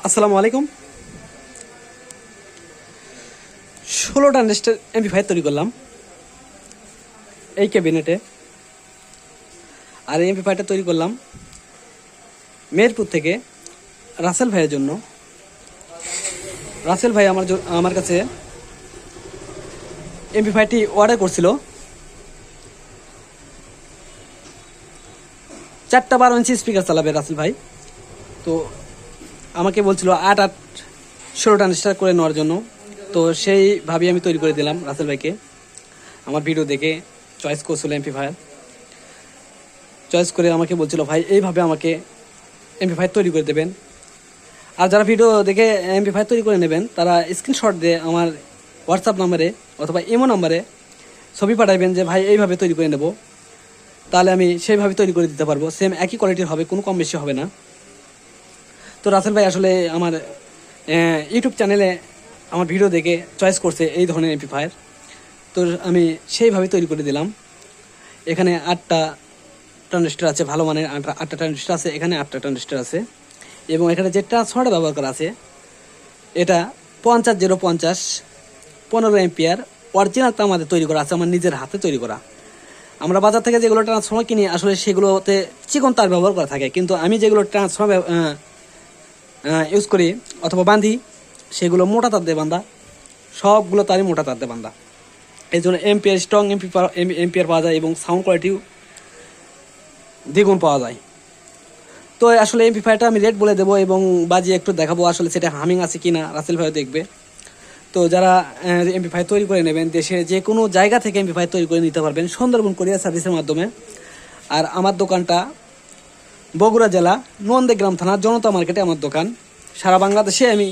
আসসালামু আলাইকুম। 16টা এমপি5 তৈরি করলাম এই ক্যাবিনেটে। আর এই এমপি5টা তৈরি করলাম মেহেরপুর থেকে রাসেল ভাইয়ের জন্য। রাসেল ভাই আমার কাছে এমপি5টি অর্ডার করছিল। 4টা 12 ইঞ্চি স্পিকার চালাবে রাসেল ভাই। তো আমাকে বলছিল 8 16 ট্রানজিস্টার করে নেওয়ার জন্য। তো সেইভাবেই আমি তৈরি করে দিলাম রাসেল ভাইকে। আমার ভিডিও দেখে চয়েস করছিল এমপি5, চয়েস করে আমাকে বলছিল ভাই এইভাবে আমাকে এমপি5 তৈরি করে দেবেন। আর যারা ভিডিও দেখে এমপি5 তৈরি করে নেবেন তারা স্ক্রিনশট দিয়ে আমার হোয়াটসঅ্যাপ নাম্বারে অথবা ইমো নাম্বারে ছবি পাঠাবেন যে ভাই এইভাবে তৈরি করে নেব, তাহলে আমি সেইভাবে তৈরি করে দিতে পারবো। সেম একই কোয়ালিটির হবে, কোনো কম বেশি হবে না। তো রাসেল ভাই আসলে আমার ইউটিউব চ্যানেলে আমার ভিডিও দেখে চয়েস করছে এই ধরনের এমপি5। তো আমি সেইভাবে তৈরি করে দিলাম। এখানে 8টা ট্রানজিস্টার আছে, ভালো মানের 8টা ট্রানজিস্টার আছে, এখানে 8টা ট্রানজিস্টার আছে। এবং এখানে যে ট্রান্সফর্মার ব্যবহার করা আছে এটা 50050 15 এম্পিয়ার অরিজিনালটা আমাদের তৈরি করা আছে, আমার নিজের হাতে তৈরি করা। আমরা বাজার থেকে যেগুলো ট্রান্সফর্মার কিনি আসলে সেগুলোতে চিকন তার ব্যবহার করা থাকে, কিন্তু আমি যেগুলো ট্রান্সফর্মার ইউজ করি অথবা বাঁধি সেগুলো মোটা তার দিয়ে বাঁধা, সবগুলো তারই মোটা তার দিয়ে বাঁধা। এই জন্য এম্পিয়ার স্ট্রং এম্পিয়ার পাওয়া যায় এবং সাউন্ড কোয়ালিটিও দ্বিগুণ পাওয়া যায়। তো আসলে এমপি5টা আমি রেট বলে দেবো এবং বাজিয়ে একটু দেখাবো আসলে সেটা হামিং আছে কি না, রাসেল ভাইও দেখবে। তো যারা এমপি5 তৈরি করে নেবেন দেশে যে কোনো জায়গা থেকে এমপি5 তৈরি করে নিতে পারবেন সুন্দরবন কোরিয়ার সার্ভিসের মাধ্যমে। আর আমার দোকানটা বগুড়া জেলা নন্দীগ্রাম থানা জনতা মার্কেটে আমার দোকান। সারা বাংলাদেশে আমি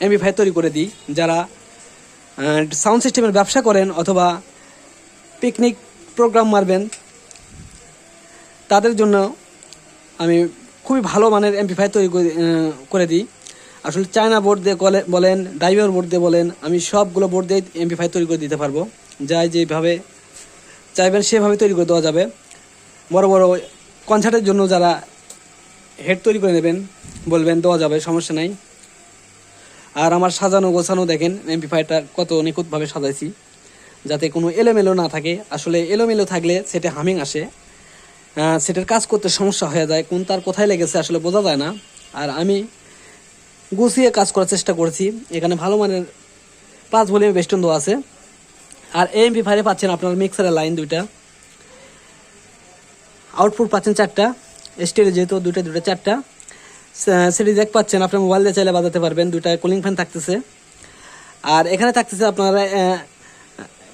এমপি5 তৈরি করে দিই। যারা সাউন্ড সিস্টেমের ব্যবসা করেন অথবা পিকনিক প্রোগ্রাম মারবেন তাদের জন্য আমি খুবই ভালো মানের এমপি5 তৈরি করে দিই। আসলে চায়না বোর্ড দিয়ে বলেন, ড্রাইভার বোর্ড দিয়ে বলেন, আমি সবগুলো বোর্ড দিয়ে এমপি5 তৈরি করে দিতে পারবো। যাই যেভাবে চাইবেন সেভাবে তৈরি করে দেওয়া যাবে। বড় বড় কনসার্টের জন্য যারা হেড তৈরি করে নেবেন বলবেন, দেওয়া যাবে, সমস্যা নাই। আর আমার সাজানো গোছানো দেখেন এমপি5টা কত নিখুঁতভাবে সাজাইছি যাতে কোনো এলোমেলো না থাকে। আসলে এলোমেলো থাকলে সেটা হামিং আসে, সেটার কাজ করতে সমস্যা হয়ে যায়, কোন তার কোথায় লেগেছে আসলে বোঝা যায় না। আর আমি গুছিয়ে কাজ করার চেষ্টা করছি। এখানে ভালো মানের 5 ভলিউম বেস্টন দেওয়া আছে। আর এমপি5 পাচ্ছেন আপনার মিক্সারের লাইন 2টা, আউটপুট পাচ্ছেন 4টা, স্টেরিও যেহেতু 2টা 4টা, সিডি জ্যাক পাচ্ছেন, আপনার মোবাইল দিয়ে চাইলে বাজাতে পারবেন। 2টা কুলিং ফ্যান থাকতেছে। আর এখানে থাকতেছে আপনার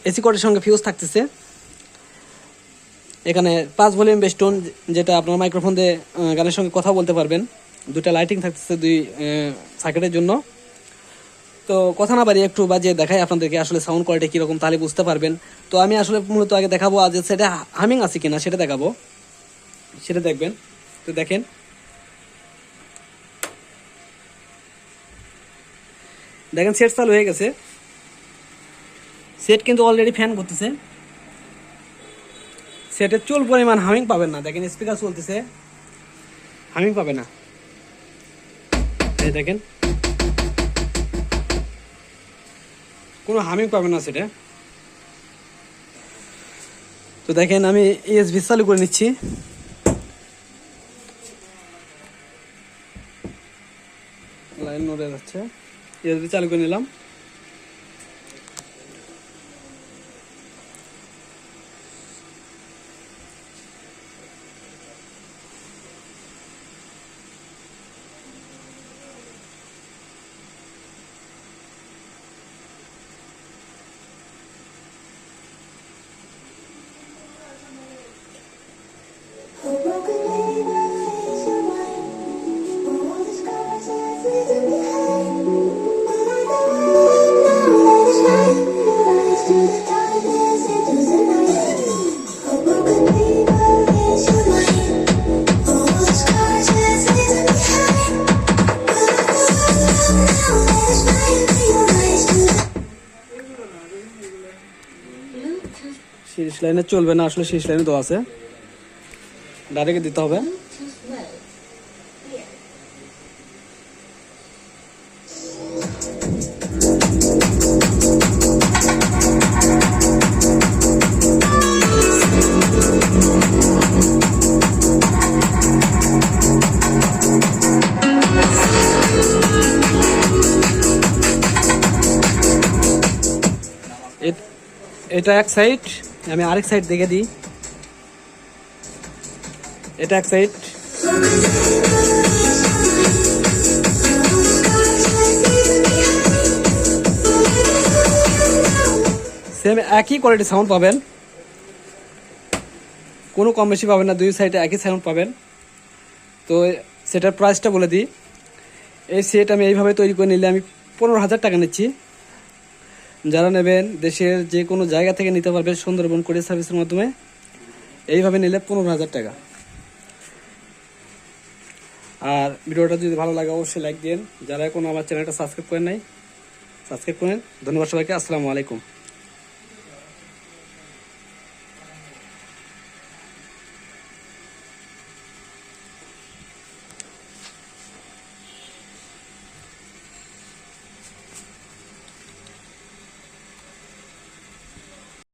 এসি কোডের সঙ্গে ফিউজ থাকতেছে। এখানে 5 ভলিউম বেস্টন যেটা আপনার মাইক্রোফোন দিয়ে গানের সঙ্গে কথা বলতে পারবেন। 2টা লাইটিং থাকতেছে 2 সার্কিটের জন্য। তো কথা না বাড়িয়ে একটু বাজিয়ে দেখাই আপনাদেরকে আসলে সাউন্ড কোয়ালিটি কীরকম, তাহলে বুঝতে পারবেন। তো আমি আসলে মূলত আগে দেখাবো আজ সেটা হামিং আছে কিনা সেটা দেখাবো, সেটা দেখবেন। তো দেখেন সেট চালু হয়ে গেছে। সেট কিন্তু অলরেডি ফ্যান করতেছে। সেটের চুল পরিমাণ হামিং পাবেন না। দেখেন স্পিকার চলতেছে, হামিং পাবে না। এই দেখেন কোনো হামিং পাবে না সেটা। তো দেখেন আমি ইএসভি চালু করে নিচ্ছি। লাইন নড়ে যাচ্ছে, ইএসভি চালু করে নিলাম। সিরিজ লাইনে চলবে না, আসলে সিরিজ লাইনে তো আছে, ডাইরেক্ট দিতে হবে। এটা এক সাইড, আমি আরেক সাইড দেখে দিই। এটা এক সাইড, সেম একই কোয়ালিটি সাউন্ড পাবেন, কোনো কম বেশি পাবেন না, দুই সাইডে একই সাউন্ড পাবেন। তো সেটার প্রাইসটা বলে দিই। এই সেট আমি এইভাবে তৈরি করে নিলে আমি 15,000 টাকা নিচ্ছি। যারা নেবেন দেশের যে কোনো জায়গা থেকে নিতে পারবেন সুন্দরবন কুরিয়ার সার্ভিসের মাধ্যমে। এইভাবে নিলে 15,000 টাকা। আর ভিডিওটা যদি ভালো লাগে অবশ্যই লাইক দিন। যারা এখনো আমার চ্যানেলটা সাবস্ক্রাইব করেন নাই, সাবস্ক্রাইব করেন। ধন্যবাদ সবাইকে। আসসালামু আলাইকুম।